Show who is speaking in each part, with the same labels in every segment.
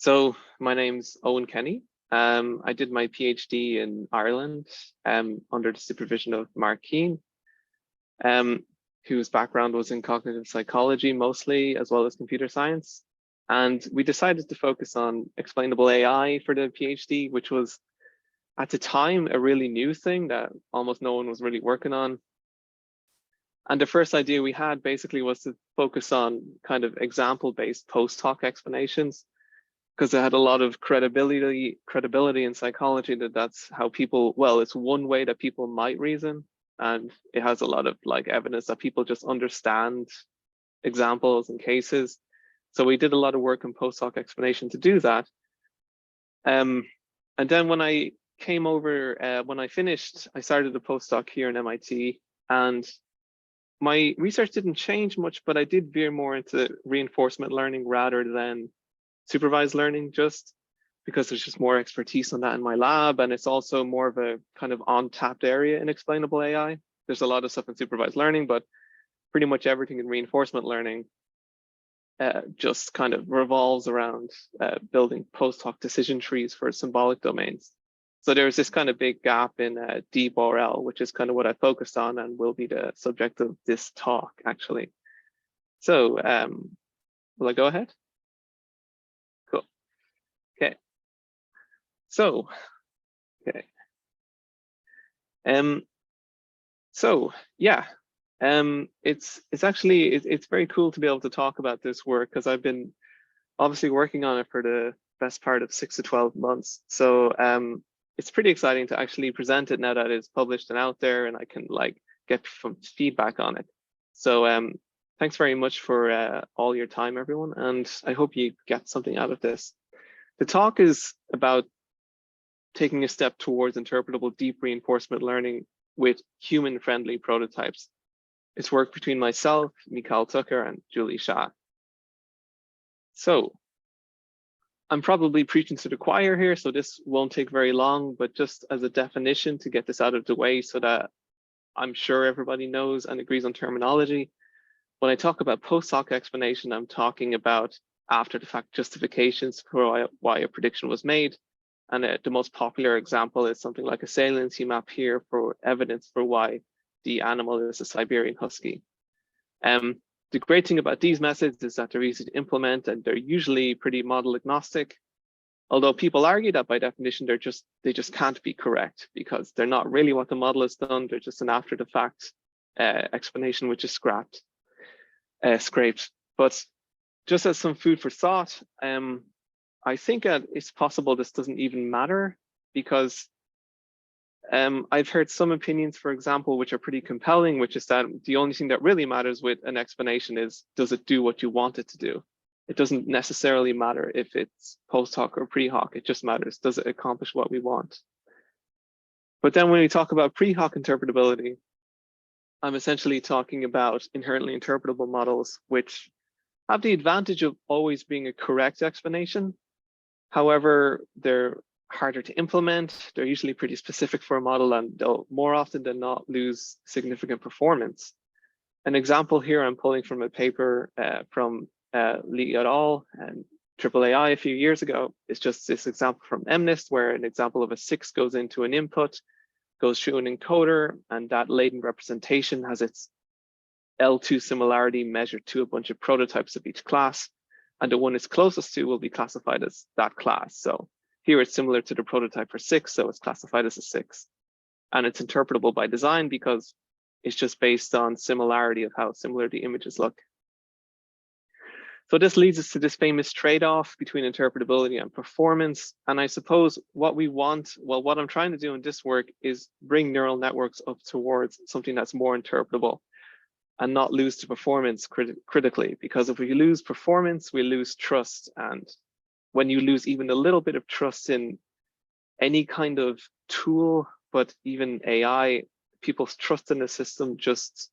Speaker 1: So my name's Eoin Kenny. I did my PhD in Ireland under the supervision of Mark Keane, whose background was in cognitive psychology mostly, as well as computer science. And we decided to focus on explainable AI for the PhD, which was at the time a really new thing that almost no one was really working on. And the first idea we had basically was to focus on kind of example-based post-hoc explanations, because it had a lot of credibility in psychology that's how people, well, it's one way that people might reason, and it has a lot of evidence that people just understand examples and cases. So we did a lot of work in post-hoc explanation to do that. And then when I came over, when I finished, I started a postdoc here in MIT, and my research didn't change much, but I did veer more into reinforcement learning rather than supervised learning, just because there's just more expertise on that in my lab, and it's also more of a kind of untapped area in explainable AI. There's a lot of stuff in supervised learning, but pretty much everything in reinforcement learning just kind of revolves around building post-hoc decision trees for symbolic domains. So there's this kind of big gap in deep RL, which is kind of what I focused on and will be the subject of this talk, actually. So will I go ahead? Cool. Okay. So, okay. So yeah, it's very cool to be able to talk about this work, because I've been obviously working on it for the best part of 6 to 12 months. So it's pretty exciting to actually present it now that it's published and out there, and I can get some feedback on it. So thanks very much for all your time, everyone, and I hope you get something out of this. The talk is about taking a step towards interpretable deep reinforcement learning with human-friendly prototypes. It's work between myself, Mikhail Tucker, and Julie Shah. So I'm probably preaching to the choir here, so this won't take very long, but just as a definition to get this out of the way so that I'm sure everybody knows and agrees on terminology. When I talk about post-hoc explanation, I'm talking about after-the-fact justifications for why a prediction was made. And the most popular example is something like a saliency map here for evidence for why the animal is a Siberian husky. The great thing about these methods is that they're easy to implement, and they're usually pretty model agnostic. Although people argue that by definition, they just can't be correct, because they're not really what the model has done. They're just an after the fact explanation, which is scraped. But just as some food for thought, I think it's possible this doesn't even matter, because I've heard some opinions, for example, which are pretty compelling, which is that the only thing that really matters with an explanation is, does it do what you want it to do? It doesn't necessarily matter if it's post-hoc or pre-hoc. It just matters, does it accomplish what we want? But then when we talk about pre-hoc interpretability, I'm essentially talking about inherently interpretable models, which have the advantage of always being a correct explanation. However, they're harder to implement. They're usually pretty specific for a model, and they'll more often than not lose significant performance. An example here I'm pulling from a paper from Lee et al. And XAI a few years ago. Is just this example from MNIST, where an example of a 6 goes into an input, goes through an encoder, and that latent representation has its L2 similarity measured to a bunch of prototypes of each class, and the one it's closest to will be classified as that class. So here it's similar to the prototype for 6, so it's classified as a 6. And it's interpretable by design because it's just based on similarity of how similar the images look. So this leads us to this famous trade-off between interpretability and performance. And I suppose what we want, well, what I'm trying to do in this work is bring neural networks up towards something that's more interpretable and not lose the performance critically, because if we lose performance, we lose trust. And when you lose even a little bit of trust in any kind of tool, but even AI, people's trust in the system just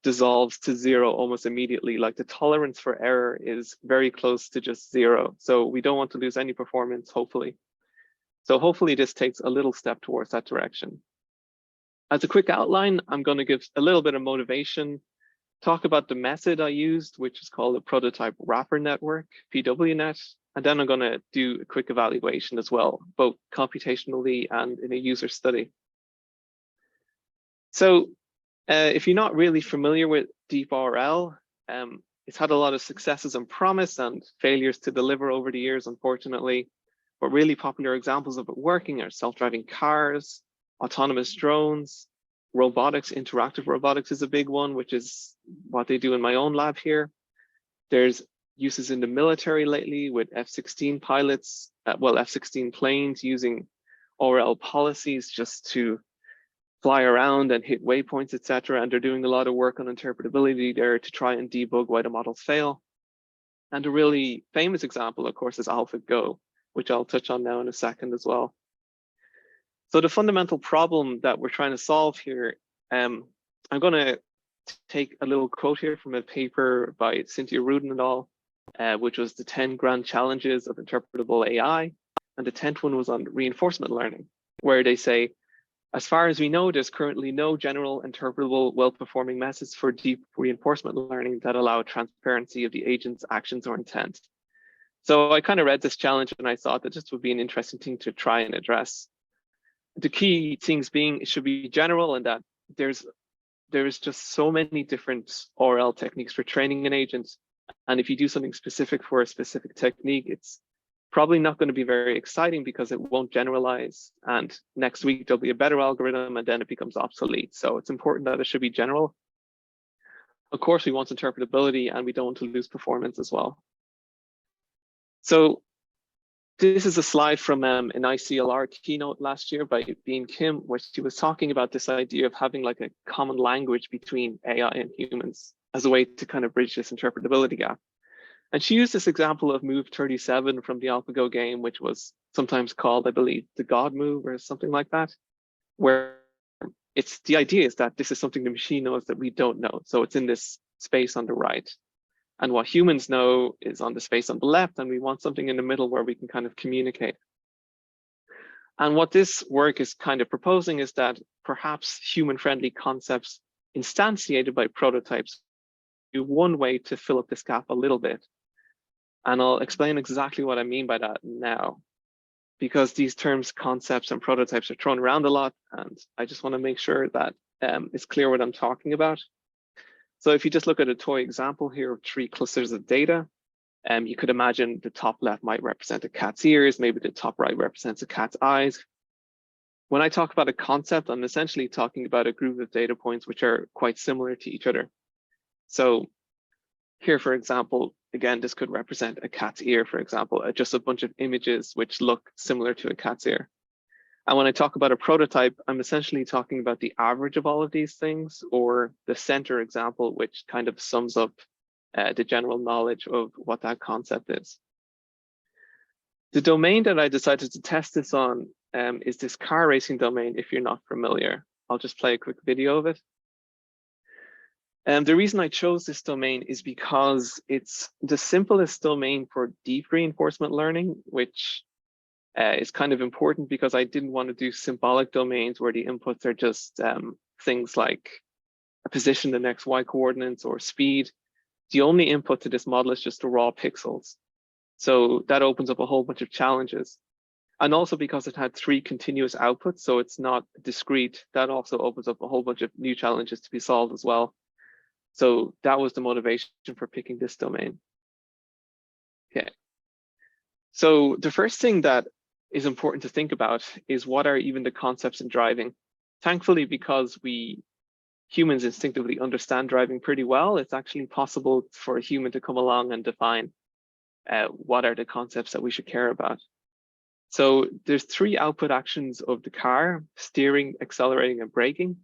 Speaker 1: dissolves to zero almost immediately. Like the tolerance for error is very close to just zero. So we don't want to lose any performance, hopefully. So hopefully this takes a little step towards that direction. As a quick outline, I'm going to give a little bit of motivation talk about the method I used, which is called a prototype wrapper network, PWNet, and then I'm going to do a quick evaluation as well, both computationally and in a user study. So if you're not really familiar with DeepRL, it's had a lot of successes and promise and failures to deliver over the years, unfortunately. But really popular examples of it working are self-driving cars, autonomous drones, robotics. Interactive robotics is a big one, which is what they do in my own lab here. There's uses in the military lately with F-16 pilots, F-16 planes using RL policies just to fly around and hit waypoints, etc. And they're doing a lot of work on interpretability there to try and debug why the models fail. And a really famous example, of course, is AlphaGo, which I'll touch on now in a second as well. So the fundamental problem that we're trying to solve here, I'm going to take a little quote here from a paper by Cynthia Rudin et al., which was the 10 grand challenges of interpretable AI. And the 10th one was on reinforcement learning, where they say, as far as we know, there's currently no general interpretable, well-performing methods for deep reinforcement learning that allow transparency of the agent's actions or intent. So I kind of read this challenge and I thought that this would be an interesting thing to try and address. The key things being it should be general and that there is just so many different RL techniques for training an agent. And if you do something specific for a specific technique, it's probably not going to be very exciting because it won't generalize. And next week there'll be a better algorithm and then it becomes obsolete. So it's important that it should be general. Of course, we want interpretability and we don't want to lose performance as well. So this is a slide from an ICLR keynote last year by Bean Kim, where she was talking about this idea of having like a common language between AI and humans as a way to kind of bridge this interpretability gap. And she used this example of move 37 from the AlphaGo game, which was sometimes called, I believe, the God move or something like that, where the idea is that this is something the machine knows that we don't know. So it's in this space on the right. And what humans know is on the space on the left, and we want something in the middle where we can kind of communicate. And what this work is kind of proposing is that perhaps human-friendly concepts instantiated by prototypes do one way to fill up this gap a little bit. And I'll explain exactly what I mean by that now, because these terms, concepts and prototypes are thrown around a lot, and I just want to make sure that it's clear what I'm talking about. So if you just look at a toy example here of 3 clusters of data, you could imagine the top left might represent a cat's ears, maybe the top right represents a cat's eyes. When I talk about a concept, I'm essentially talking about a group of data points which are quite similar to each other. So here, for example, again, this could represent a cat's ear, for example, just a bunch of images which look similar to a cat's ear. And when I talk about a prototype, I'm essentially talking about the average of all of these things, or the center example, which kind of sums up the general knowledge of what that concept is. The domain that I decided to test this on is this car racing domain, if you're not familiar. I'll just play a quick video of it. The reason I chose this domain is because it's the simplest domain for deep reinforcement learning, which is kind of important because I didn't want to do symbolic domains where the inputs are just things like a position, the next y coordinates, or speed. The only input to this model is just the raw pixels. So that opens up a whole bunch of challenges. And also because it had 3 continuous outputs, so it's not discrete, that also opens up a whole bunch of new challenges to be solved as well. So that was the motivation for picking this domain. Okay. So the first thing that is important to think about is what are even the concepts in driving. Thankfully, because we humans instinctively understand driving pretty well, it's actually possible for a human to come along and define what are the concepts that we should care about. So there's 3 output actions of the car: steering, accelerating, and braking.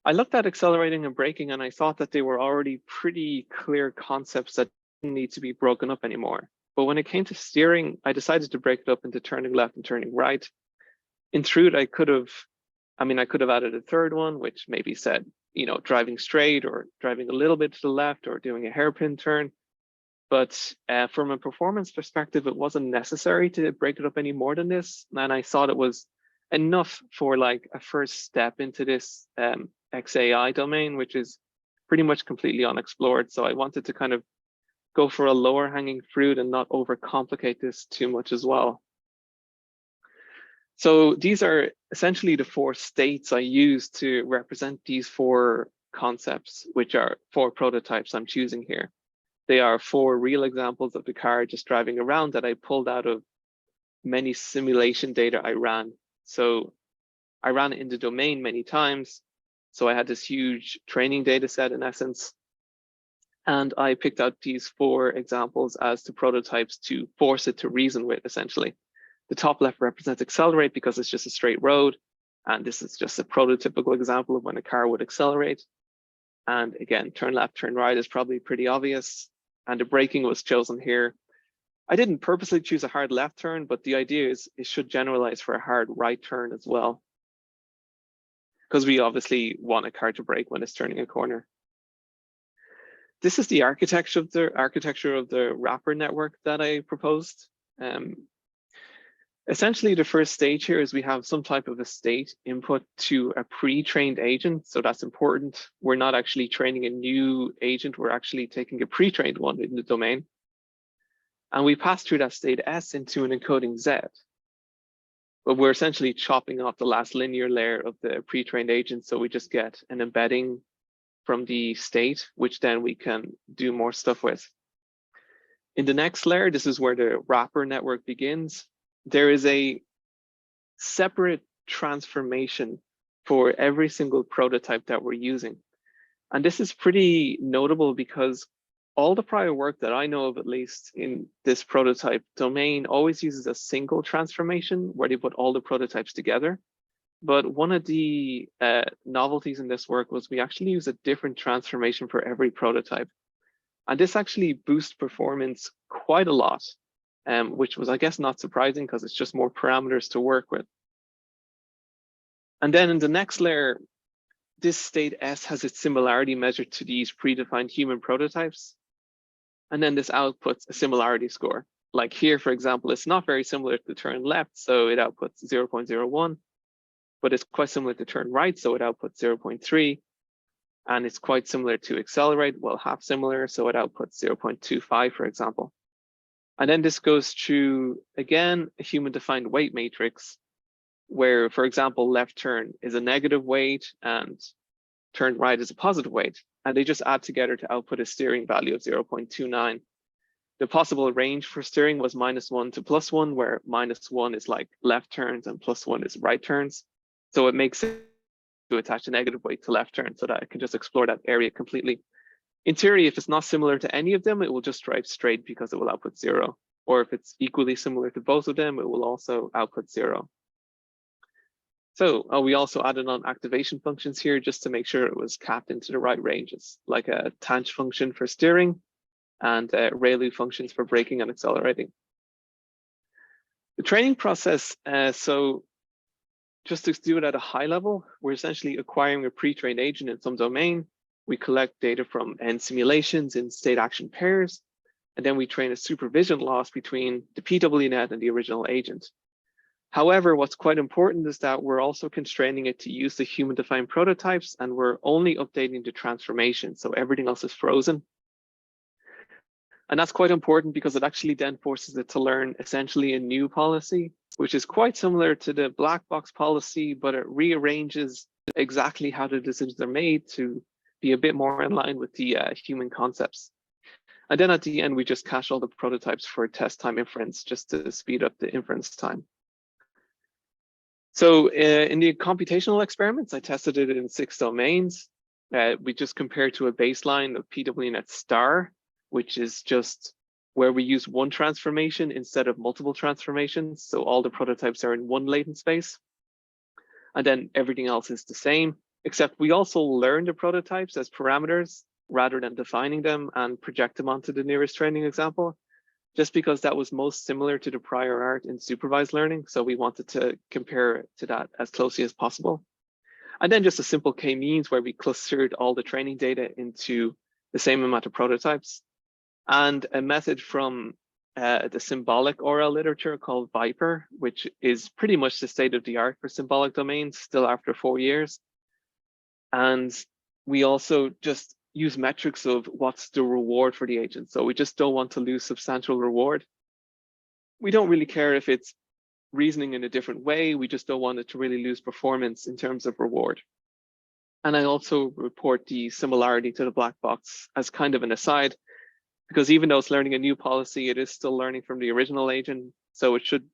Speaker 1: I looked at accelerating and braking and I thought that they were already pretty clear concepts that didn't need to be broken up anymore. But when it came to steering, I decided to break it up into turning left and turning right. In truth, I could have added a third one, which maybe said, driving straight or driving a little bit to the left or doing a hairpin turn. But from a performance perspective, it wasn't necessary to break it up any more than this. And I thought it was enough for like a first step into this XAI domain, which is pretty much completely unexplored. So I wanted to kind of go for a lower hanging fruit and not overcomplicate this too much as well. So these are essentially the 4 states I use to represent these 4 concepts, which are 4 prototypes I'm choosing here. They are 4 real examples of the car just driving around that I pulled out of many simulation data I ran. So I ran it in the domain many times. So I had this huge training data set in essence. And I picked out these 4 examples as the prototypes to force it to reason with, essentially. The top left represents accelerate because it's just a straight road. And this is just a prototypical example of when a car would accelerate. And again, turn left, turn right is probably pretty obvious. And the braking was chosen here. I didn't purposely choose a hard left turn, but the idea is it should generalize for a hard right turn as well, because we obviously want a car to brake when it's turning a corner. This is the architecture of the wrapper network that I proposed. Essentially, the first stage here is we have some type of a state input to a pre-trained agent. So that's important. We're not actually training a new agent. We're actually taking a pre-trained one in the domain. And we pass through that state S into an encoding Z. But we're essentially chopping off the last linear layer of the pre-trained agent. So we just get an embedding from the state, which then we can do more stuff with. In the next layer, this is where the wrapper network begins. There is a separate transformation for every single prototype that we're using. And this is pretty notable because all the prior work that I know of, at least in this prototype domain, always uses a single transformation where they put all the prototypes together. But one of the novelties in this work was we actually use a different transformation for every prototype. And this actually boosts performance quite a lot, which was, I guess, not surprising because it's just more parameters to work with. And then in the next layer, this state S has its similarity measured to these predefined human prototypes. And then this outputs a similarity score. Like here, for example, it's not very similar to turn left, so it outputs 0.01, but it's quite similar to turn right, so it outputs 0.3. And it's quite similar to accelerate, well, half similar, so it outputs 0.25, for example. And then this goes through, again, a human-defined weight matrix, where, for example, left turn is a negative weight and turn right is a positive weight. And they just add together to output a steering value of 0.29. The possible range for steering was -1 to +1, where -1 is like left turns and +1 is right turns. So it makes it to attach a negative weight to left turn so that I can just explore that area completely. In theory, if it's not similar to any of them, it will just drive straight because it will output 0. Or if it's equally similar to both of them, it will also output 0. So we also added on activation functions here just to make sure it was capped into the right ranges, like a tanh function for steering and ReLU functions for braking and accelerating. The training process, so just to do it at a high level, we're essentially acquiring a pre-trained agent in some domain. We collect data from N simulations in state action pairs, and then we train a supervision loss between the PWNet and the original agent. However, what's quite important is that we're also constraining it to use the human-defined prototypes, and we're only updating the transformation, so everything else is frozen. And that's quite important because it actually then forces it to learn essentially a new policy, which is quite similar to the black box policy, but it rearranges exactly how the decisions are made to be a bit more in line with the human concepts. And then at the end, we just cache all the prototypes for test time inference just to speed up the inference time. So in the computational experiments, I tested it in 6 domains. We just compared to a baseline of PWNet star, which is just where we use one transformation instead of multiple transformations. So all the prototypes are in one latent space. And then everything else is the same, except we also learn the prototypes as parameters rather than defining them and project them onto the nearest training example, just because that was most similar to the prior art in supervised learning. So we wanted to compare to that as closely as possible. And then just a simple k-means where we clustered all the training data into the same amount of prototypes, and a method from the symbolic ORL literature called Viper, which is pretty much the state of the art for symbolic domains still after 4 years. And we also just use metrics of what's the reward for the agent. So we just don't want to lose substantial reward. We don't really care if it's reasoning in a different way. We just don't want it to really lose performance in terms of reward. And I also report the similarity to the black box as kind of an aside, because even though it's learning a new policy, it is still learning from the original agent. So it should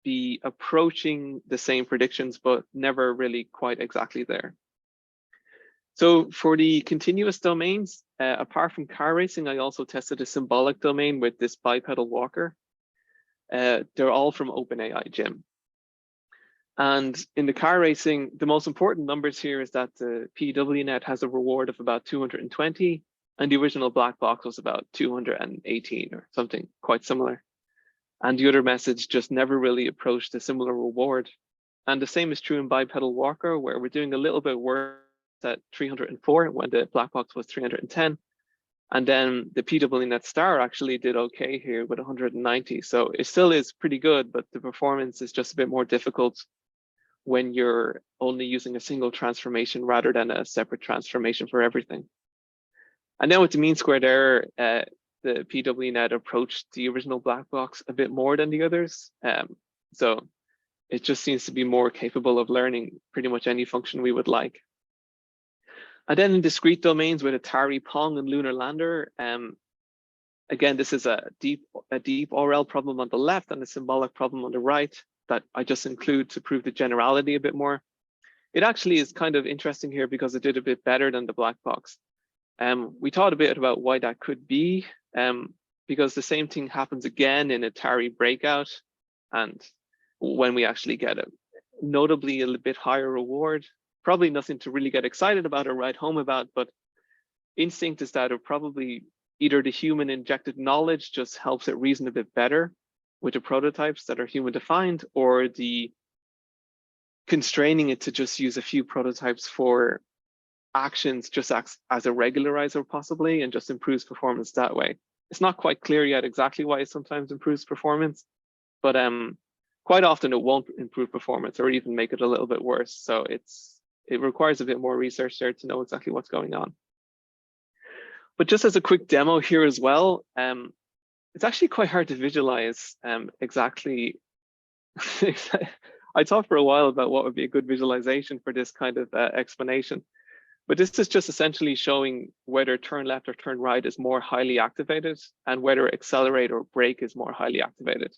Speaker 1: be approaching the same predictions, but never really quite exactly there. So for the continuous domains, apart from car racing, I also tested a symbolic domain with this bipedal walker. They're all from OpenAI Gym. And in the car racing, the most important numbers here is that the PWNet has a reward of about 220, and the original black box was about 218 or something quite similar. And the other message just never really approached a similar reward. And the same is true in bipedal walker, where we're doing a little bit worse at 304 when the black box was 310. And then the PWNet star actually did okay here with 190. So it still is pretty good, but the performance is just a bit more difficult when you're only using a single transformation rather than a separate transformation for everything. And then with the mean squared error, the PWNet approached the original black box a bit more than the others. So it just seems to be more capable of learning pretty much any function we would like. And then in discrete domains with Atari Pong and Lunar Lander, again, this is a deep RL problem on the left and a symbolic problem on the right that I just include to prove the generality a bit more. It actually is kind of interesting here because it did a bit better than the black box. We thought a bit about why that could be, because the same thing happens again in Atari Breakout, and when we actually get a notably a little bit higher reward, probably nothing to really get excited about or write home about, but instinct is that it probably either the human injected knowledge just helps it reason a bit better with the prototypes that are human defined, or the constraining it to just use a few prototypes for actions just acts as a regularizer possibly and just improves performance that way. It's not quite clear yet exactly why it sometimes improves performance, but quite often it won't improve performance or even make it a little bit worse. So it requires a bit more research there to know exactly what's going on. But just as a quick demo here as well, it's actually quite hard to visualize exactly. I thought for a while about what would be a good visualization for this kind of explanation. But this is just essentially showing whether turn left or turn right is more highly activated and whether accelerate or brake is more highly activated.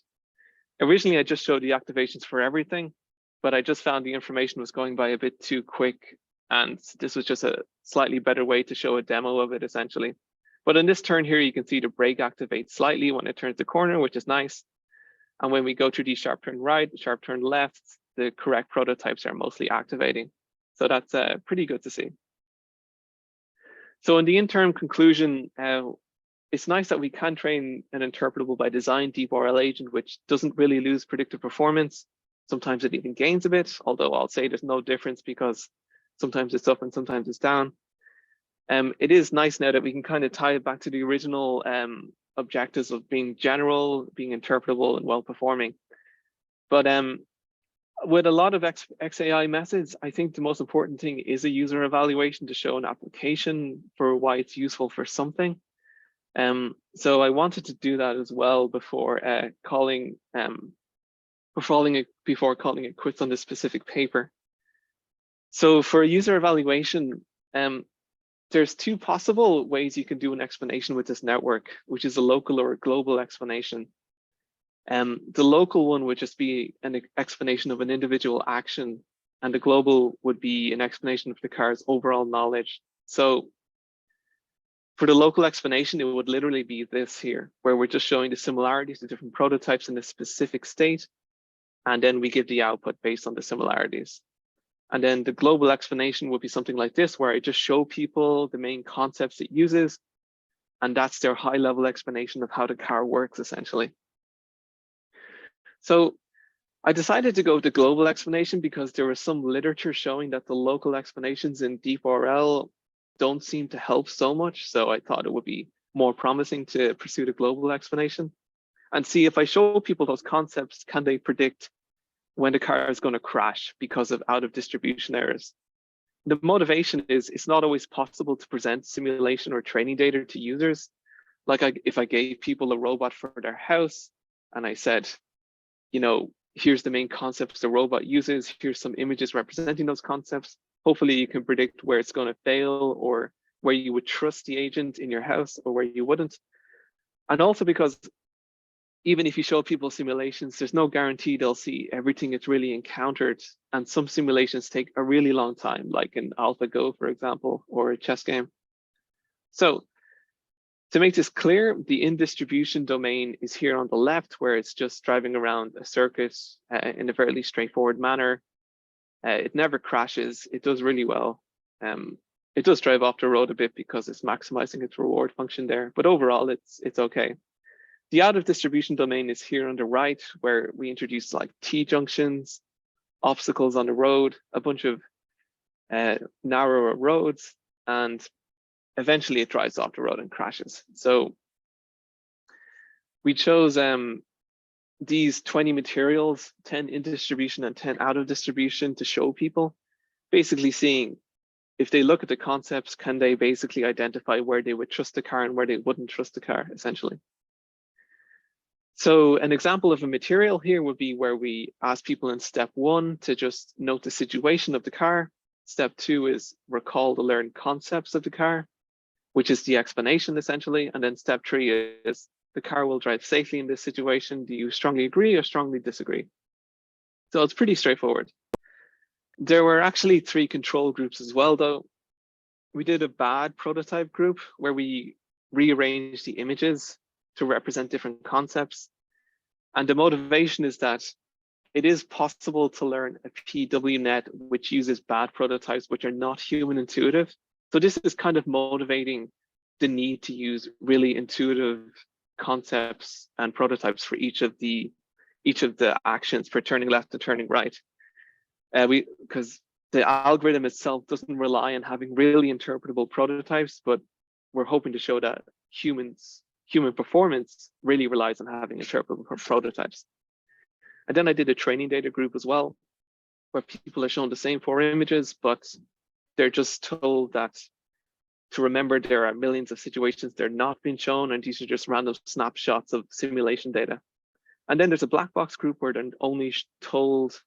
Speaker 1: Originally, I just showed the activations for everything, but I just found the information was going by a bit too quick. And this was just a slightly better way to show a demo of it, essentially. But in this turn here, you can see the brake activates slightly when it turns the corner, which is nice. And when we go to the sharp turn right, sharp turn left, the correct prototypes are mostly activating. So that's pretty good to see. So in the interim conclusion, it's nice that we can train an interpretable by design deep RL agent, which doesn't really lose predictive performance. Sometimes it even gains a bit, although I'll say there's no difference because sometimes it's up and sometimes it's down. It is nice now that we can kind of tie it back to the original objectives of being general, being interpretable and well-performing. But with a lot of XAI methods, I think the most important thing is a user evaluation to show an application for why it's useful for something. So I wanted to do that as well before calling it quits on this specific paper. So for a user evaluation, there's two possible ways you can do an explanation with this network, which is a local or a global explanation. The local one would just be an explanation of an individual action, and the global would be an explanation of the car's overall knowledge. So for the local explanation, it would literally be this here, where we're just showing the similarities to different prototypes in a specific state, and then we give the output based on the similarities. And then the global explanation would be something like this, where I just show people the main concepts it uses, and that's their high-level explanation of how the car works, essentially. So I decided to go with the global explanation because there was some literature showing that the local explanations in deep RL don't seem to help so much. So I thought it would be more promising to pursue the global explanation and see if I show people those concepts, can they predict when the car is going to crash because of out of distribution errors? the motivation is it's not always possible to present simulation or training data to users. Like if I gave people a robot for their house and I said, you know, here's the main concepts the robot uses, here's some images representing those concepts. Hopefully you can predict where it's going to fail or where you would trust the agent in your house or where you wouldn't. And also because even if you show people simulations, there's no guarantee they'll see everything it's really encountered. And some simulations take a really long time, like in AlphaGo, for example, or a chess game. So to make this clear, the in-distribution domain is here on the left, where it's just driving around a circuit in a fairly straightforward manner. It never crashes. It does really well. It does drive off the road a bit because it's maximizing its reward function there, but overall it's okay. The out of distribution domain is here on the right, where we introduce like T-junctions, obstacles on the road, a bunch of narrower roads, and eventually it drives off the road and crashes. So we chose these 20 materials, 10 in distribution and 10 out of distribution to show people, basically seeing if they look at the concepts, can they basically identify where they would trust the car and where they wouldn't trust the car, essentially. So an example of a material here would be where we ask people in step 1 to just note the situation of the car. Step 2 is recall the learned concepts of the car, which is the explanation essentially. And then step 3 is the car will drive safely in this situation. Do you strongly agree or strongly disagree? So it's pretty straightforward. There were actually 3 control groups as well, though. We did a bad prototype group where we rearranged the images to represent different concepts. And the motivation is that it is possible to learn a PWNet which uses bad prototypes which are not human intuitive. So this is kind of motivating the need to use really intuitive concepts and prototypes for each of the actions for turning left and turning right. Because the algorithm itself doesn't rely on having really interpretable prototypes, but we're hoping to show that human performance really relies on having interpretable prototypes. And then I did a training data group as well, where people are shown the same 4 images, but they're just told that to remember there are millions of situations they're not being shown, and these are just random snapshots of simulation data. And then there's a black box group where they're only told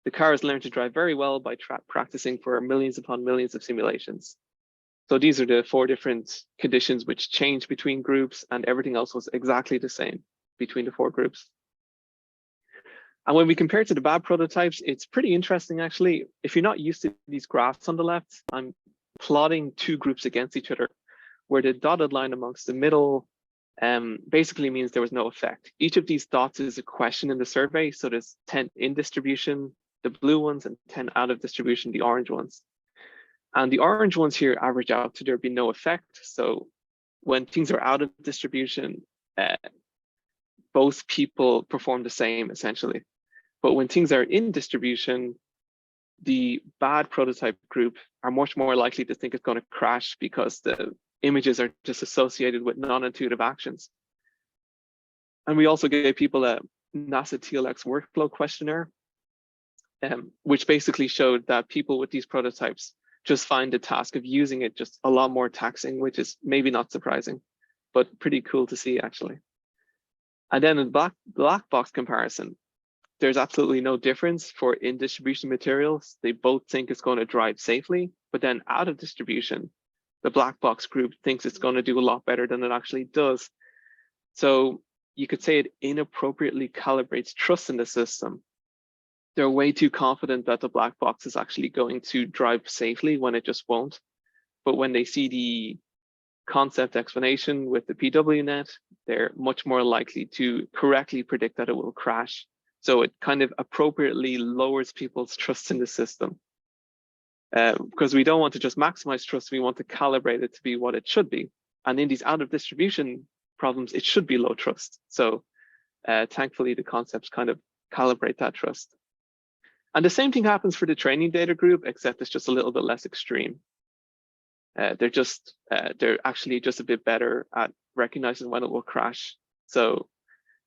Speaker 1: the car has learned to drive very well by practicing for millions upon millions of simulations. So these are the 4 different conditions which change between groups, and everything else was exactly the same between the 4 groups. And when we compare to the bad prototypes, it's pretty interesting actually. If you're not used to these graphs on the left, I'm plotting 2 groups against each other, where the dotted line amongst the middle basically means there was no effect. Each of these dots is a question in the survey. So there's 10 in distribution, the blue ones, and 10 out of distribution, the orange ones. And the orange ones here average out to there be no effect. So when things are out of distribution, both people perform the same essentially. But when things are in distribution, the bad prototype group are much more likely to think it's going to crash because the images are just associated with non-intuitive actions. And we also gave people a NASA TLX workflow questionnaire, which basically showed that people with these prototypes just find the task of using it just a lot more taxing, which is maybe not surprising, but pretty cool to see actually. And then in black box comparison, there's absolutely no difference for in distribution materials. They both think it's going to drive safely, but then out of distribution, the black box group thinks it's going to do a lot better than it actually does. So you could say it inappropriately calibrates trust in the system. They're way too confident that the black box is actually going to drive safely when it just won't. But when they see the concept explanation with the PWNet, they're much more likely to correctly predict that it will crash. So it kind of appropriately lowers people's trust in the system. Because we don't want to just maximize trust, we want to calibrate it to be what it should be. And in these out of distribution problems, it should be low trust. So thankfully, the concepts kind of calibrate that trust. And the same thing happens for the training data group, except it's just a little bit less extreme. They're actually just a bit better at recognizing when it will crash. So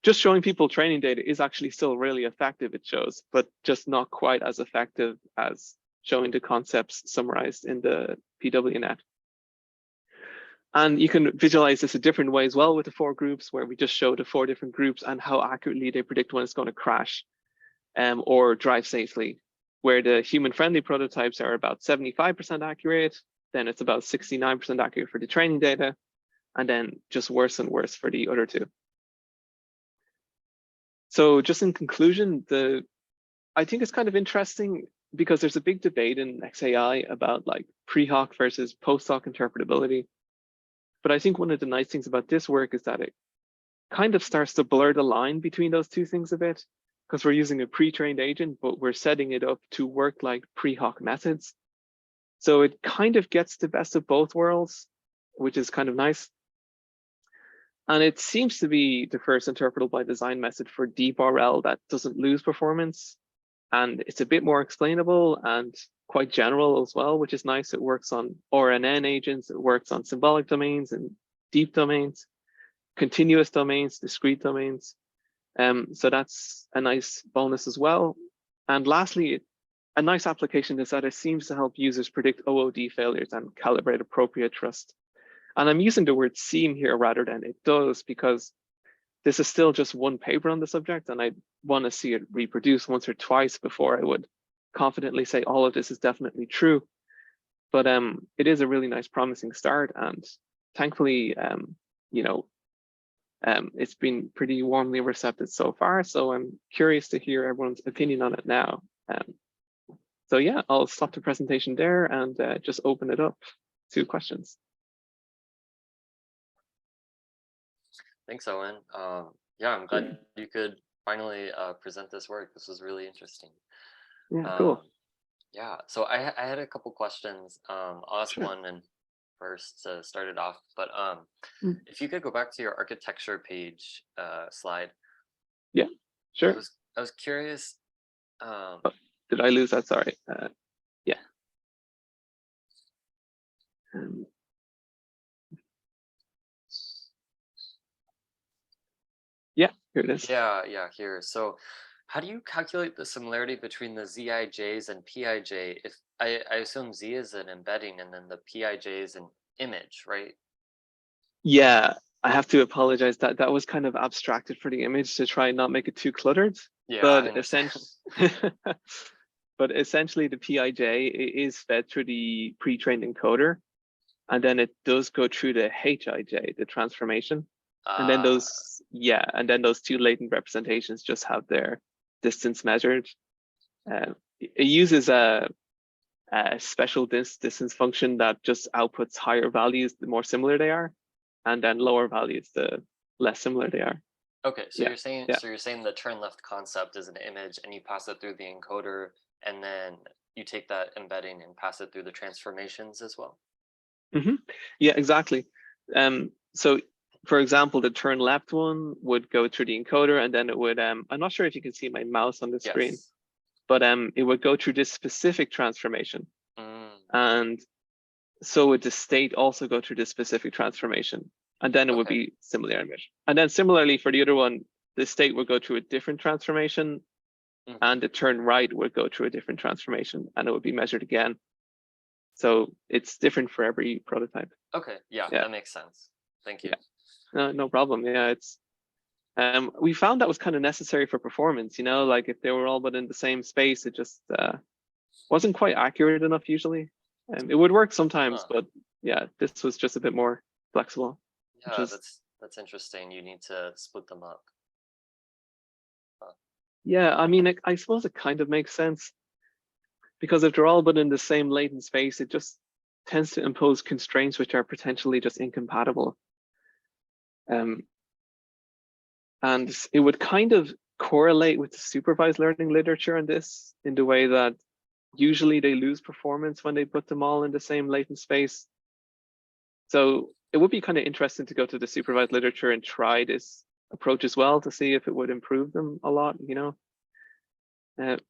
Speaker 1: just showing people training data is actually still really effective, it shows, but just not quite as effective as showing the concepts summarized in the PWNet. And you can visualize this a different way as well with the 4 groups, where we just show the 4 different groups and how accurately they predict when it's going to crash or drive safely, where the human-friendly prototypes are about 75% accurate, then it's about 69% accurate for the training data, and then just worse and worse for the other 2. So just in conclusion, I think it's kind of interesting because there's a big debate in XAI about like pre-hoc versus post-hoc interpretability. But I think one of the nice things about this work is that it kind of starts to blur the line between those 2 things a bit, because we're using a pre-trained agent, but we're setting it up to work like pre-hoc methods. So it kind of gets the best of both worlds, which is kind of nice. And it seems to be the first interpretable by design method for deep RL that doesn't lose performance. And it's a bit more explainable and quite general as well, which is nice. It works on RNN agents, it works on symbolic domains and deep domains, continuous domains, discrete domains. So that's a nice bonus as well. And lastly, a nice application is that it seems to help users predict OOD failures and calibrate appropriate trust. And I'm using the word seem here rather than it does, because this is still just one paper on the subject, and I want to see it reproduced once or twice before I would confidently say all of this is definitely true. But it is a really nice, promising start, and thankfully, it's been pretty warmly recepted so far. So I'm curious to hear everyone's opinion on it now. So yeah, I'll stop the presentation there and just open it up to questions.
Speaker 2: Thanks, Owen. Yeah, I'm glad you could finally present this work. This was really interesting.
Speaker 1: Yeah, cool.
Speaker 2: Yeah, so I had a couple questions. I'll ask one and first to start it off. But if you could go back to your architecture page slide.
Speaker 1: Yeah, sure.
Speaker 2: I was curious.
Speaker 1: Did I lose that? Sorry. Yeah. Yeah, here it is.
Speaker 2: Yeah, here. So how do you calculate the similarity between the ZIJs and PIJ? If I assume Z is an embedding and then the PIJ is an image, right?
Speaker 1: Yeah, I have to apologize that that was kind of abstracted for the image to try and not make it too cluttered.
Speaker 2: Yeah,
Speaker 1: but essentially the PIJ is fed through the pre-trained encoder, and then it does go through the HIJ, the transformation. And then those 2 latent representations just have their distance measured. It uses a special distance function that just outputs higher values the more similar they are, and then lower values the less similar they are.
Speaker 2: Okay, so you're saying the turn left concept is an image, and you pass it through the encoder, and then you take that embedding and pass it through the transformations as well.
Speaker 1: Yeah, exactly. So for example, the turn left one would go through the encoder, and then it would, I'm not sure if you can see my mouse on the screen, but it would go through this specific transformation. And so would the state also go through this specific transformation, and then it would be similar image. And then similarly for the other one, the state would go through a different transformation, and the turn right would go through a different transformation, and it would be measured again. So it's different for every prototype.
Speaker 2: Okay, yeah, that makes sense. Thank you.
Speaker 1: No problem. Yeah, it's we found that was kind of necessary for performance, like if they were all but in the same space, it just wasn't quite accurate enough usually. It would work sometimes, but yeah, this was just a bit more flexible.
Speaker 2: Yeah, that's interesting. You need to split them up.
Speaker 1: Yeah, I mean, I suppose it kind of makes sense, because if they're all but in the same latent space, it just tends to impose constraints which are potentially just incompatible. And it would kind of correlate with the supervised learning literature on this, in the way that usually they lose performance when they put them all in the same latent space. So it would be kind of interesting to go to the supervised literature and try this approach as well to see if it would improve them a lot,
Speaker 2: Like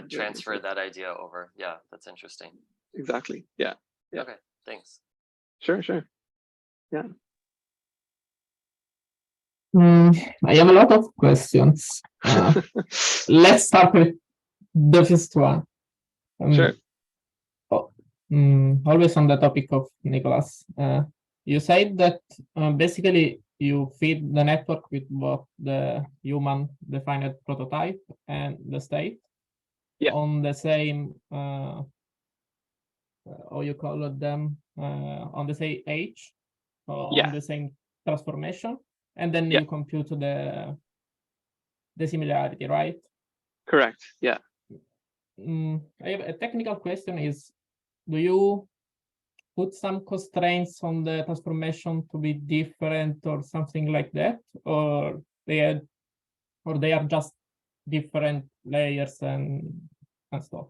Speaker 2: transfer that idea over. Yeah, that's interesting.
Speaker 1: Exactly. Yeah.
Speaker 2: Okay, thanks.
Speaker 1: Sure. Yeah.
Speaker 3: I have a lot of questions. Let's start with The first one.
Speaker 1: Sure.
Speaker 3: Always on the topic of Nicholas. You said that basically you feed the network with both the human defined prototype and the state on the same, how you call it them, on the same age, on the same transformation, and then you compute the similarity, right?
Speaker 1: Correct. Yeah.
Speaker 3: I have a technical question is, do you put some constraints on the transformation to be different or something like that, or they are just different layers and stuff?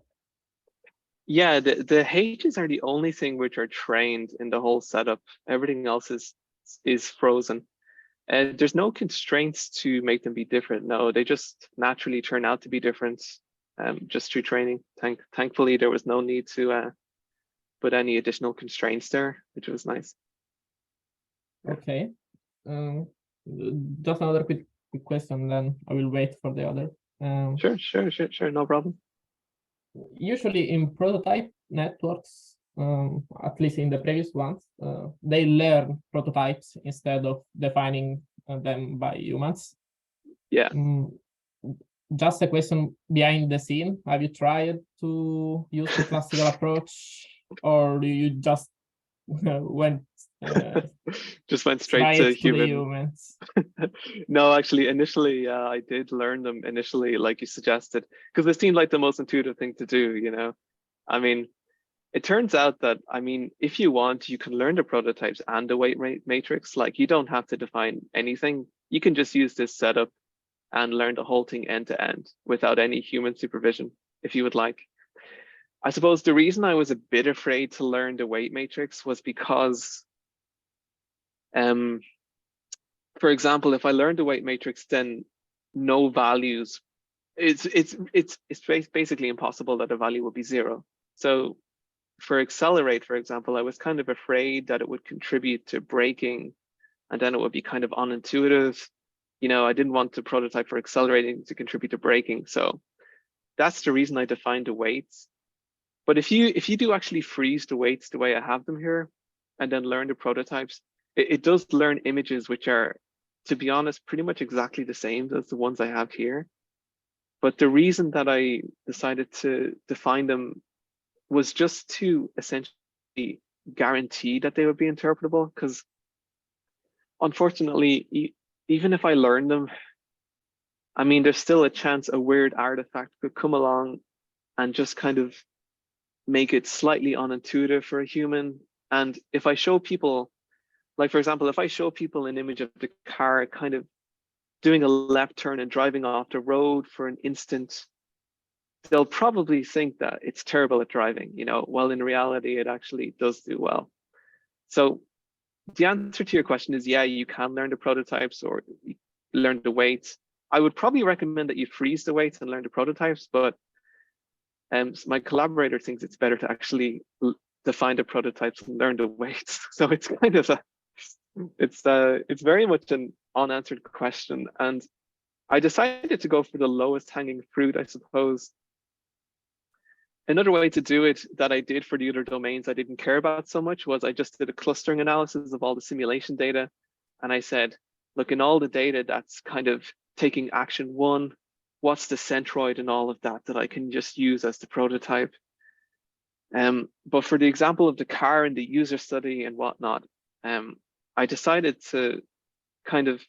Speaker 1: Yeah, the H's are the only thing which are trained in the whole setup. Everything else is frozen. And there's no constraints to make them be different. No, they just naturally turn out to be different, just through training. Thankfully, there was no need to put any additional constraints there, which was nice.
Speaker 3: Okay. Just another quick question, then I will wait for the other.
Speaker 1: Sure, no problem.
Speaker 3: Usually in prototype networks, at least in the previous ones, they learn prototypes instead of defining them by humans.
Speaker 1: Yeah.
Speaker 3: Just a question behind the scene. Have you tried to use the classical approach, or do you just went
Speaker 1: straight to human.
Speaker 3: humans?
Speaker 1: No, actually, initially, I did learn them initially, like you suggested, because it seemed like the most intuitive thing to do, you know? I mean, it turns out that, I mean, if you want, you can learn the prototypes and the weight matrix. Like, you don't have to define anything. You can just use this setup and learn the whole thing end to end without any human supervision, if you would like. I suppose the reason I was a bit afraid to learn the weight matrix was because, for example, if I learned the weight matrix, then no values, it's basically impossible that a value would be zero. So for accelerate, for example, I was kind of afraid that it would contribute to braking, and then it would be kind of unintuitive. You know, I didn't want the prototype for accelerating to contribute to braking. So that's the reason I defined the weights. But if you do actually freeze the weights the way I have them here, and then learn the prototypes, it does learn images which are, to be honest, pretty much exactly the same as the ones I have here. But the reason that I decided to define them was just to essentially guarantee that they would be interpretable, because unfortunately, even if I learn them, I mean, there's still a chance a weird artifact could come along and just kind of make it slightly unintuitive for a human. And if I show people, like, for example, if I show people an image of the car kind of doing a left turn and driving off the road for an instant, they'll probably think that it's terrible at driving, you know, while in reality, it actually does do well. So the answer to your question is, yeah, you can learn the prototypes or learn the weights. I would probably recommend that you freeze the weights and learn the prototypes, but my collaborator thinks it's better to actually define the prototypes and learn the weights. So it's kind of it's very much an unanswered question. And I decided to go for the lowest hanging fruit, I suppose. Another way to do it that I did for the other domains I didn't care about so much was I just did a clustering analysis of all the simulation data. And I said, look, in all the data that's kind of taking action one, what's the centroid and all of that I can just use as the prototype. But for the example of the car and the user study and whatnot, I decided to kind of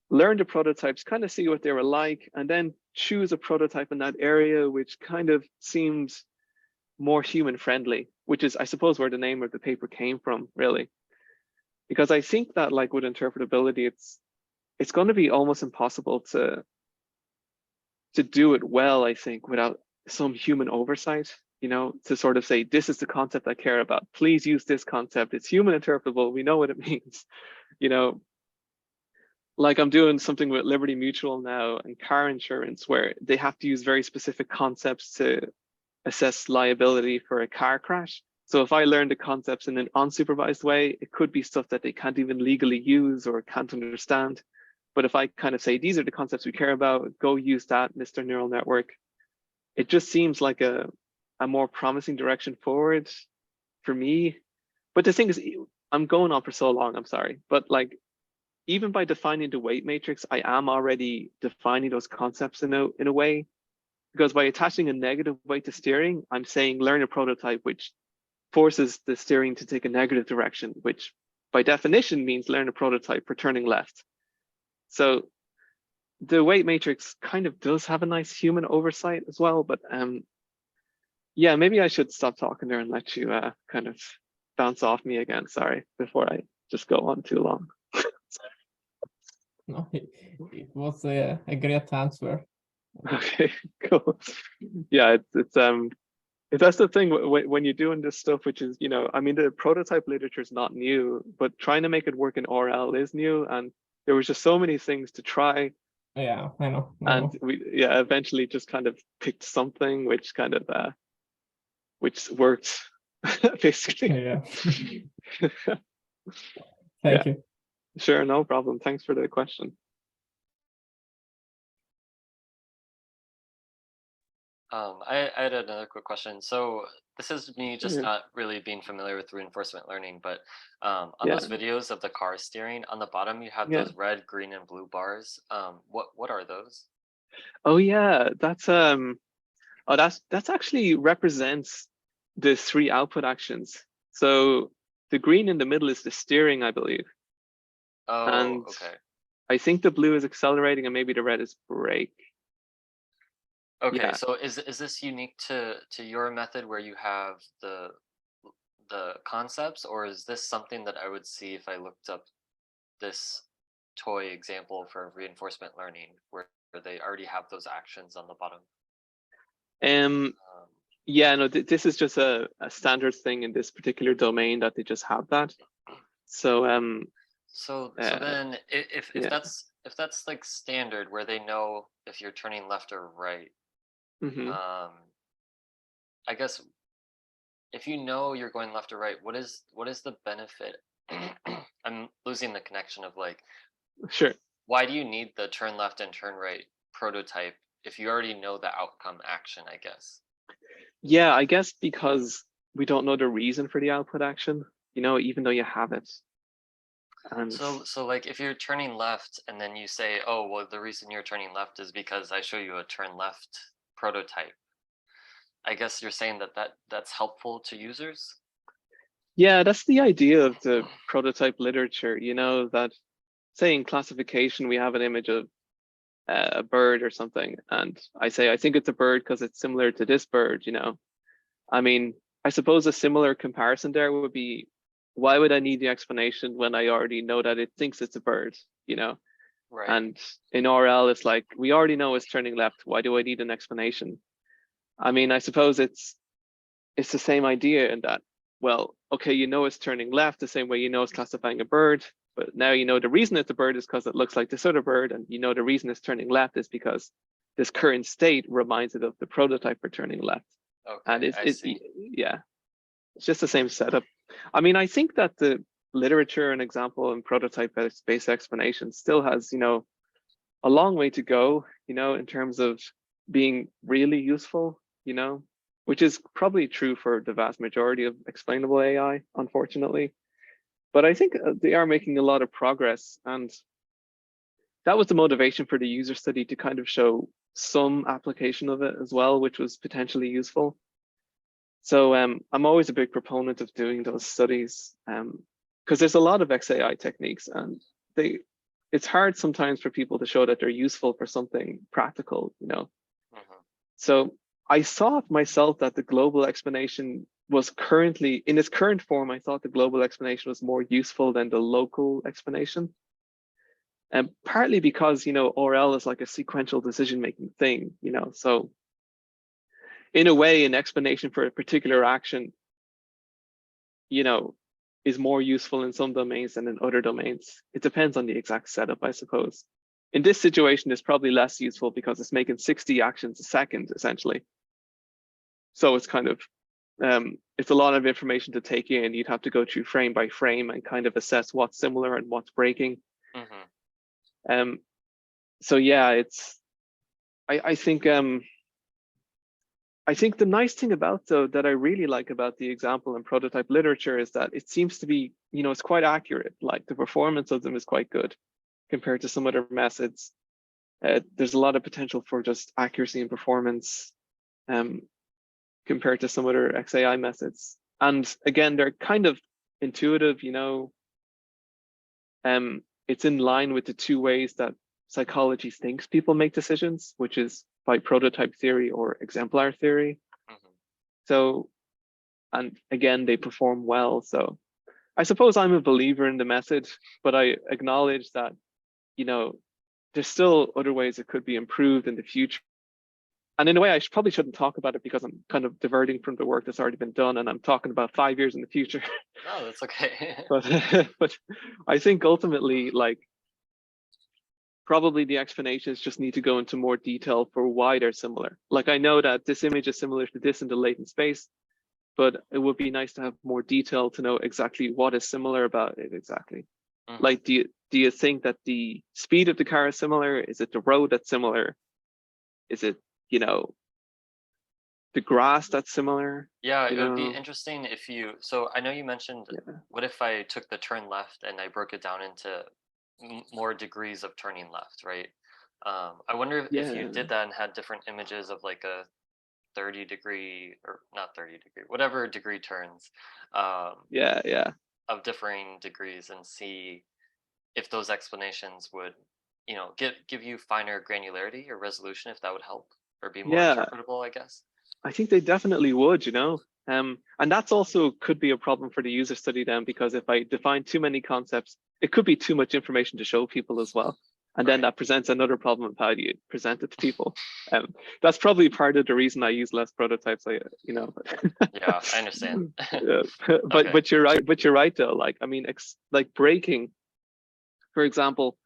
Speaker 1: learn the prototypes, kind of see what they were like, and then choose a prototype in that area which kind of seems more human friendly, which is, I suppose, where the name of the paper came from, really. Because I think that, like, with interpretability, it's going to be almost impossible to do it well, I think, without some human oversight, you know, to sort of say, this is the concept I care about. Please use this concept. It's human interpretable. We know what it means, you know. Like, I'm doing something with Liberty Mutual now and car insurance, where they have to use very specific concepts to assess liability for a car crash. So if I learn the concepts in an unsupervised way, it could be stuff that they can't even legally use or can't understand. But if I kind of say, these are the concepts we care about, go use that, Mr. Neural Network, it just seems like a more promising direction forward for me. But the thing is, I'm going on for so long, I'm sorry, but like, even by defining the weight matrix, I am already defining those concepts in a way, because by attaching a negative weight to steering, I'm saying learn a prototype which forces the steering to take a negative direction, which by definition means learn a prototype for turning left. So the weight matrix kind of does have a nice human oversight as well, but yeah, maybe I should stop talking there and let you kind of bounce off me again. Sorry, before I just go on too long.
Speaker 3: No, it was a great answer.
Speaker 1: Okay, cool. Yeah, it's that's the thing when you're doing this stuff, which is, I mean, the prototype literature is not new, but trying to make it work in RL is new, and there was just so many things to try.
Speaker 3: Yeah, I know.
Speaker 1: And we eventually just kind of picked something which kind of which worked basically.
Speaker 3: Yeah. Thank you.
Speaker 1: Sure, no problem. Thanks for the question.
Speaker 2: I had another quick question. So this is me just
Speaker 1: Yeah.
Speaker 2: not really being familiar with reinforcement learning, but on
Speaker 1: Yeah.
Speaker 2: those videos of the car steering, on the bottom you have
Speaker 1: Yeah.
Speaker 2: those red, green, and blue bars. What are those?
Speaker 1: Oh yeah, that's that's actually represents the 3 output actions. So the green in the middle is the steering, I believe.
Speaker 2: Oh,
Speaker 1: And
Speaker 2: okay.
Speaker 1: I think the blue is accelerating and maybe the red is brake.
Speaker 2: Okay,
Speaker 1: Yeah.
Speaker 2: so is this unique to your method where you have the concepts, or is this something that I would see if I looked up this toy example for reinforcement learning where they already have those actions on the bottom?
Speaker 1: Yeah, no, this is just a standard thing in this particular domain that they just have that. So
Speaker 2: so then if
Speaker 1: yeah.
Speaker 2: that's like standard where they know if you're turning left or right, I guess if you know you're going left or right, what is the benefit? I'm losing the connection of like,
Speaker 1: sure.
Speaker 2: Why do you need the turn left and turn right prototype if you already know the outcome action, I guess?
Speaker 1: Yeah, I guess because we don't know the reason for the output action, even though you have it. And
Speaker 2: so like if you're turning left and then you say, oh, well, the reason you're turning left is because I show you a turn left prototype. I guess you're saying that's helpful to users?
Speaker 1: yeah, that's the idea of the prototype literature, that say in classification, we have an image of a bird or something. And I say, I think it's a bird because it's similar to this bird, I mean, I suppose a similar comparison there would be, why would I need the explanation when I already know that it thinks it's a bird,
Speaker 2: Right.
Speaker 1: And in RL, it's like, we already know it's turning left. Why do I need an explanation? I mean, I suppose it's the same idea in that, well, okay, it's turning left the same way it's classifying a bird, but now the reason it's a bird is because it looks like this other bird, and the reason it's turning left is because this current state reminds it of the prototype for turning left.
Speaker 2: Okay,
Speaker 1: and
Speaker 2: yeah,
Speaker 1: it's just the same setup. I mean, I think that the literature and example and prototype-based explanation still has, a long way to go, in terms of being really useful, which is probably true for the vast majority of explainable AI, unfortunately. But I think they are making a lot of progress, and that was the motivation for the user study, to kind of show some application of it as well, which was potentially useful. So I'm always a big proponent of doing those studies, because there's a lot of XAI techniques, and it's hard sometimes for people to show that they're useful for something practical, So I thought myself that the global explanation was currently, in its current form, I thought the global explanation was more useful than the local explanation. And partly because, RL is like a sequential decision-making thing, so in a way, an explanation for a particular action, is more useful in some domains than in other domains. It depends on the exact setup, I suppose. In this situation, it's probably less useful because it's making 60 actions a second, essentially. So it's kind of, it's a lot of information to take in. You'd have to go through frame by frame and kind of assess what's similar and what's breaking. So yeah, I think I think the nice thing about, though, that I really like about the example and prototype literature is that it seems to be, it's quite accurate. Like the performance of them is quite good compared to some other methods. There's a lot of potential for just accuracy and performance compared to some other XAI methods. And again, they're kind of intuitive, it's in line with the two ways that psychology thinks people make decisions, which is by prototype theory or exemplar theory. So, and again, they perform well. So I suppose I'm a believer in the method, but I acknowledge that, there's still other ways it could be improved in the future. And in a way, I probably shouldn't talk about it because I'm kind of diverting from the work that's already been done, and I'm talking about 5 years in the future.
Speaker 2: No, that's okay.
Speaker 1: but I think ultimately, like, probably the explanations just need to go into more detail for why they're similar. Like, I know that this image is similar to this in the latent space, but it would be nice to have more detail to know exactly what is similar about it exactly. Like, do you think that the speed of the car is similar? Is it the road that's similar? Is it, the grass that's similar?
Speaker 2: Yeah, it would be interesting if so I know you mentioned, what if I took the turn left and I broke it down into more degrees of turning left, right? I wonder if you did that and had different images of like a 30 degree, or not 30 degree, whatever degree turns, of differing degrees, and see if those explanations would, give you finer granularity or resolution, if that would help or be more interpretable, I guess.
Speaker 1: I think they definitely would, and that's also could be a problem for the user study then, because if I define too many concepts, it could be too much information to show people as well. And then that presents another problem of how do you present it to people. That's probably part of the reason I use less prototypes.
Speaker 2: Yeah, I understand.
Speaker 1: But you're right. But you're right though. Like, I mean, like braking, for example,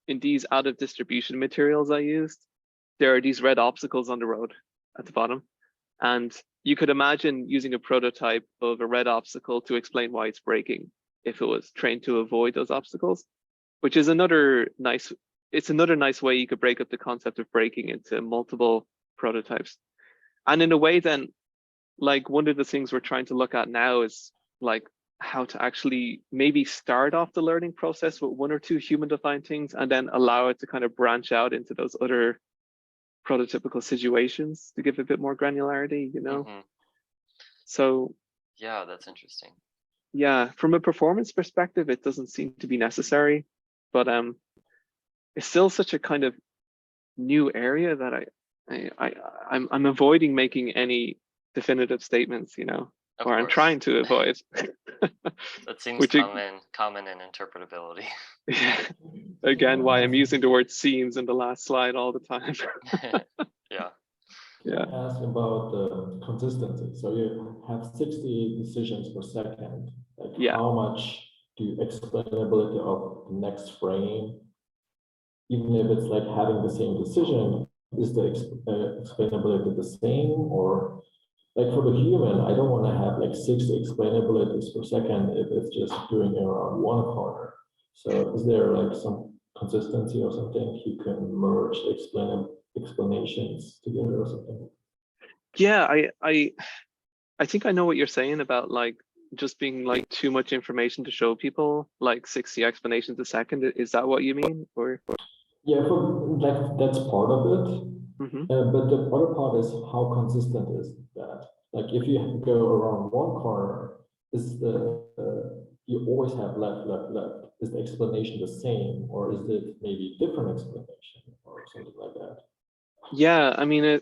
Speaker 1: in these out of distribution materials I used, there are these red obstacles on the road at the bottom, and you could imagine using a prototype of a red obstacle to explain why it's braking if it was trained to avoid those obstacles, which is another nice way you could break up the concept of braking into multiple prototypes. And in a way then, like, one of the things we're trying to look at now is like how to actually maybe start off the learning process with one or two human defined things and then allow it to kind of branch out into those other prototypical situations to give a bit more granularity, So
Speaker 2: yeah, that's interesting.
Speaker 1: Yeah, from a performance perspective, it doesn't seem to be necessary, but it's still such a kind of new area that I'm avoiding making any definitive statements, or I'm trying to avoid.
Speaker 2: That seems common in interpretability.
Speaker 1: Again, why I'm using the word seems in the last slide all the time.
Speaker 4: Yeah. Ask about the consistency. So you have 60 decisions per second. Like, how much do explainability of the next frame, even if it's like having the same decision, is the explainability the same? Or like for the human, I don't want to have like 60 explainabilities per second if it's just doing around one corner. So is there like some consistency or something you can merge explanations together or something?
Speaker 1: Yeah, I think I know what you're saying about like just being like too much information to show people, like 60 explanations a second. Is that what you mean? Or
Speaker 4: yeah, that's part of it. But the other part is how consistent is that? Like if you go around one corner, is you always have left. Is the explanation the same, or is it maybe different explanation or something like that?
Speaker 1: Yeah, I mean,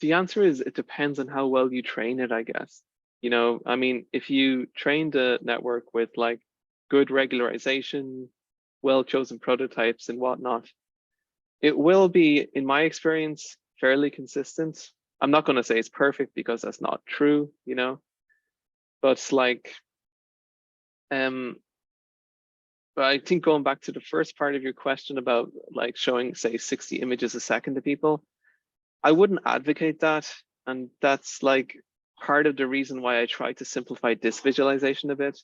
Speaker 1: the answer is it depends on how well you train it, I guess. I mean, if you train the network with like good regularization, well-chosen prototypes and whatnot, it will be, in my experience, fairly consistent. I'm not going to say it's perfect because that's not true, but it's like, but I think going back to the first part of your question about like showing, say, 60 images a second to people, I wouldn't advocate that. And that's like part of the reason why I tried to simplify this visualization a bit.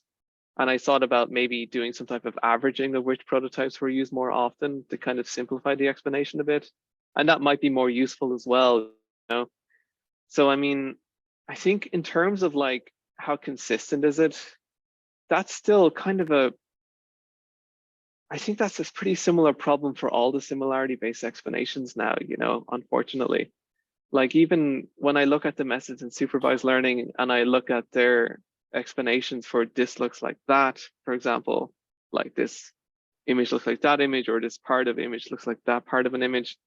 Speaker 1: And I thought about maybe doing some type of averaging of which prototypes were used more often to kind of simplify the explanation a bit. And that might be more useful as well, So, I mean, I think in terms of like, how consistent is it? That's still kind of I think that's a pretty similar problem for all the similarity-based explanations now, you know, unfortunately. Like even when I look at the methods in supervised learning and I look at their explanations for this looks like that, for example, like this image looks like that image, or this part of image looks like that part of an image.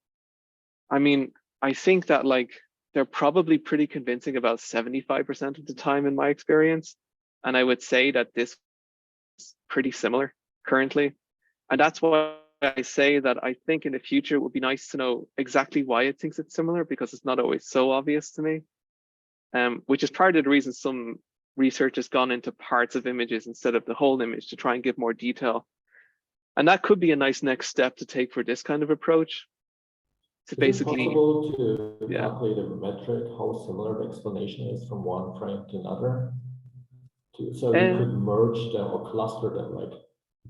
Speaker 1: I mean, I think that like they're probably pretty convincing about 75% of the time in my experience. And I would say that this is pretty similar currently. And that's why I say that I think in the future it would be nice to know exactly why it thinks it's similar, because it's not always so obvious to me. Which is part of the reason some research has gone into parts of images instead of the whole image to try and give more detail. And that could be a nice next step to take for this kind of approach. To basically,
Speaker 4: is it possible to calculate a metric how similar the explanation is from one frame to another? So you could merge them or cluster them, like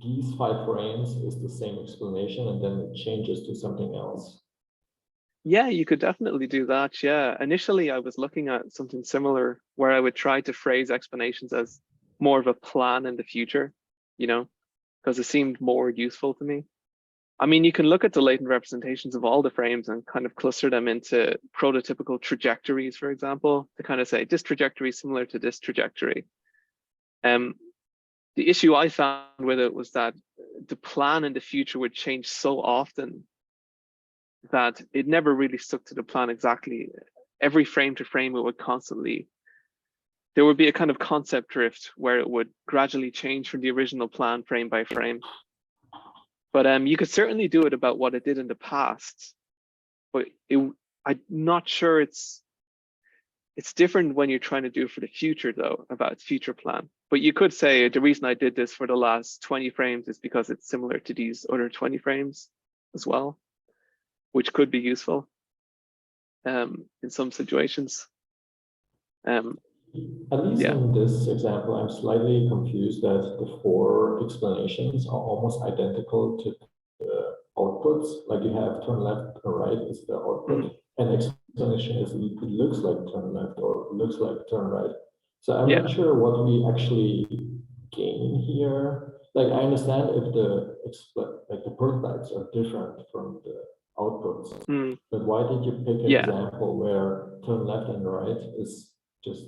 Speaker 4: these 5 frames is the same explanation and then it changes to something else.
Speaker 1: Yeah, you could definitely do that. Yeah, initially I was looking at something similar where I would try to phrase explanations as more of a plan in the future, you know, because it seemed more useful to me. I mean, you can look at the latent representations of all the frames and kind of cluster them into prototypical trajectories, for example, to kind of say this trajectory is similar to this trajectory. The issue I found with it was that the plan in the future would change so often that it never really stuck to the plan exactly. Every frame to frame, it would constantly, there would be a kind of concept drift where it would gradually change from the original plan frame by frame. But you could certainly do it about what it did in the past, but I'm not sure it's different when you're trying to do it for the future though, about its future plan. But you could say the reason I did this for the last 20 frames is because it's similar to these other 20 frames as well, which could be useful in some situations.
Speaker 4: At least in this example, I'm slightly confused that the 4 explanations are almost identical to the outputs. Like you have turn left and right is the output, and explanation is it looks like turn left or it looks like turn right. So I'm not sure what we actually gain here. Like I understand if the prototypes are different from the outputs, but why did you pick an example where turn left and right is just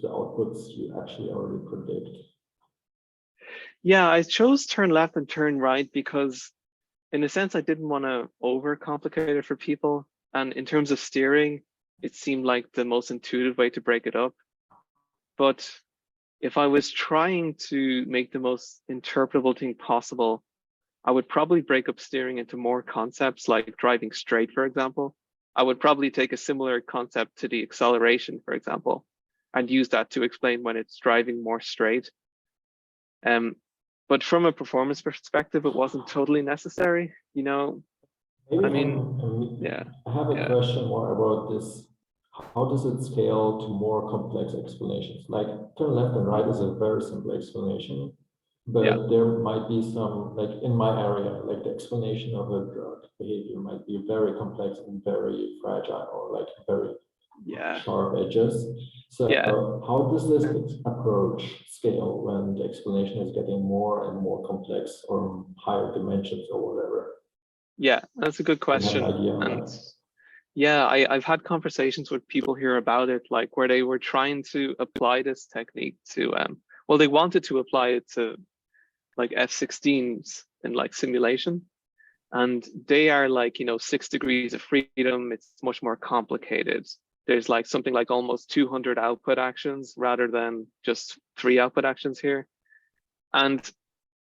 Speaker 4: the outputs you actually already predict?
Speaker 1: Yeah, I chose turn left and turn right because in a sense I didn't want to overcomplicate it for people. And in terms of steering, it seemed like the most intuitive way to break it up. But if I was trying to make the most interpretable thing possible, I would probably break up steering into more concepts like driving straight, for example. I would probably take a similar concept to the acceleration, for example, and use that to explain when it's driving more straight. But from a performance perspective, it wasn't totally necessary, you know.
Speaker 4: Maybe
Speaker 1: I mean,
Speaker 4: I have a question more about this. How does it scale to more complex explanations? Like turn left and right is a very simple explanation, but there might be some, like in my area, like the explanation of a drug behavior might be very complex and very fragile, or like very sharp edges. So how does this approach scale when the explanation is getting more and more complex or higher dimensions or whatever?
Speaker 1: Yeah, that's a good question. And yeah, I've had conversations with people here about it, like where they were trying to apply this technique to, well, they wanted to apply it to like F-16s in like simulation. And they are like, you know, 6 degrees of freedom. It's much more complicated. There's like something like almost 200 output actions rather than just 3 output actions here. And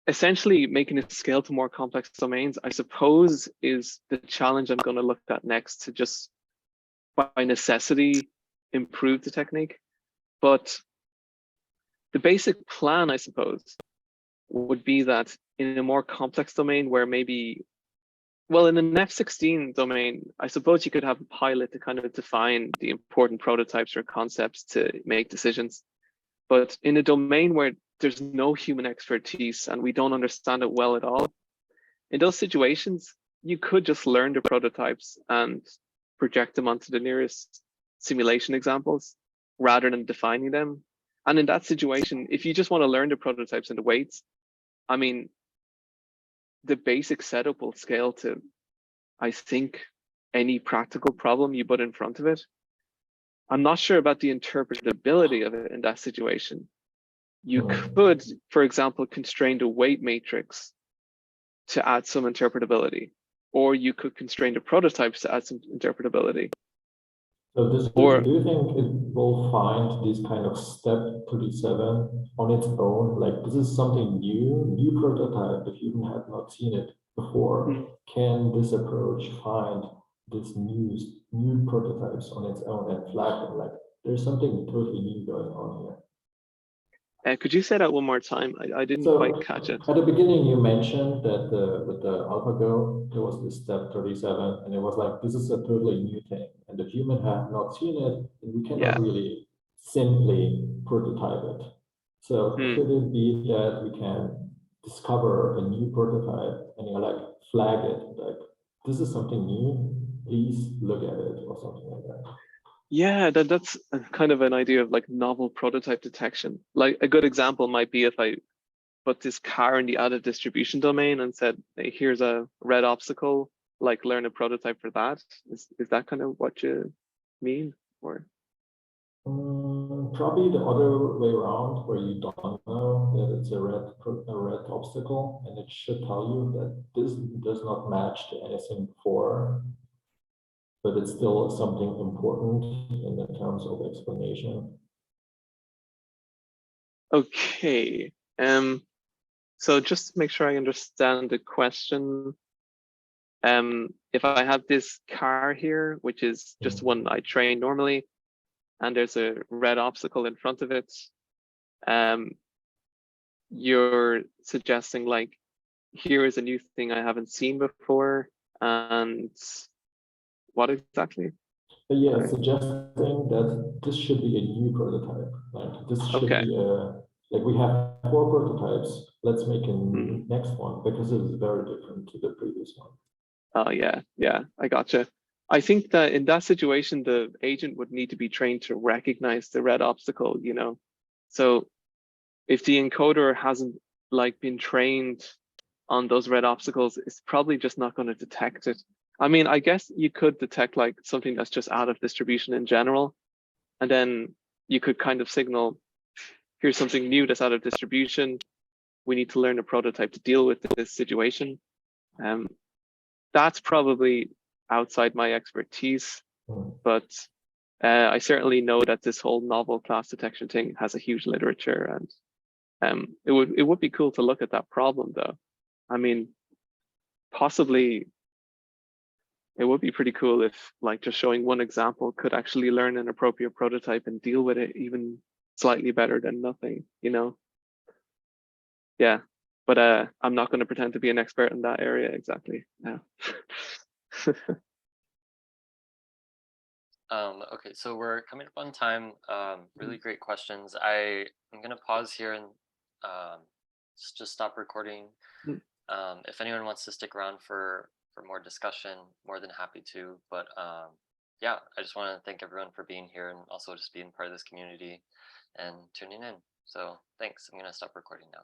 Speaker 1: essentially making it scale to more complex domains, I suppose, is the challenge I'm going to look at next, to just by necessity improve the technique. But the basic plan, I suppose, would be that in a more complex domain where maybe, well, in an F-16 domain, I suppose you could have a pilot to kind of define the important prototypes or concepts to make decisions. But in a domain where there's no human expertise and we don't understand it well at all, in those situations, you could just learn the prototypes and project them onto the nearest simulation examples rather than defining them. And in that situation, if you just want to learn the prototypes and the weights, I mean, the basic setup will scale to, I think, any practical problem you put in front of it. I'm not sure about the interpretability of it in that situation. You could, for example, constrain the weight matrix to add some interpretability, or you could constrain the prototypes to add some interpretability.
Speaker 4: So do you think it will find this kind of step 37 on its own? Like, this is something new prototype, if you have not seen it before. Can this approach find this new prototypes on its own and flag them? Like, there's something totally new going on here.
Speaker 1: Could you say that one more time? I didn't quite catch it.
Speaker 4: At the beginning, you mentioned that with the AlphaGo, there was this step 37, and it was like, this is a totally new thing, and if human have not seen it, and we cannot really simply prototype it. So could it be that we can discover a new prototype and like flag it, like, this is something new, please look at it, or something like that?
Speaker 1: Yeah, that's kind of an idea of like novel prototype detection. Like a good example might be if I put this car in the added distribution domain and said, hey, here's a red obstacle, like learn a prototype for that. Is that kind of what you mean? Or
Speaker 4: probably the other way around, where you don't know that it's a red obstacle, and it should tell you that this does not match to anything before, but it's still something important in the terms of explanation.
Speaker 1: okay. So just to make sure I understand the question, if I have this car here, which is just one I train normally, and there's a red obstacle in front of it, you're suggesting like, here is a new thing I haven't seen before, and what exactly?
Speaker 4: Yeah, suggesting that this should be a new prototype. Like, this should be like, we have 4 prototypes. Let's make a next one, because it is very different to the previous one.
Speaker 1: Oh yeah, I gotcha. I think that in that situation, the agent would need to be trained to recognize the red obstacle, you know. So if the encoder hasn't like been trained on those red obstacles, it's probably just not going to detect it. I mean, I guess you could detect like something that's just out of distribution in general, and then you could kind of signal, here's something new that's out of distribution. We need to learn a prototype to deal with this situation. That's probably outside my expertise, but I certainly know that this whole novel class detection thing has a huge literature, and it would be cool to look at that problem though. I mean, possibly it would be pretty cool if like just showing one example could actually learn an appropriate prototype and deal with it even slightly better than nothing, you know? Yeah, but I'm not going to pretend to be an expert in that area exactly now.
Speaker 2: Okay, so we're coming up on time. Really great questions. I'm going to pause here and just stop recording. If anyone wants to stick around for more discussion, more than happy to. But yeah, I just want to thank everyone for being here and also just being part of this community and tuning in. So thanks. I'm going to stop recording now.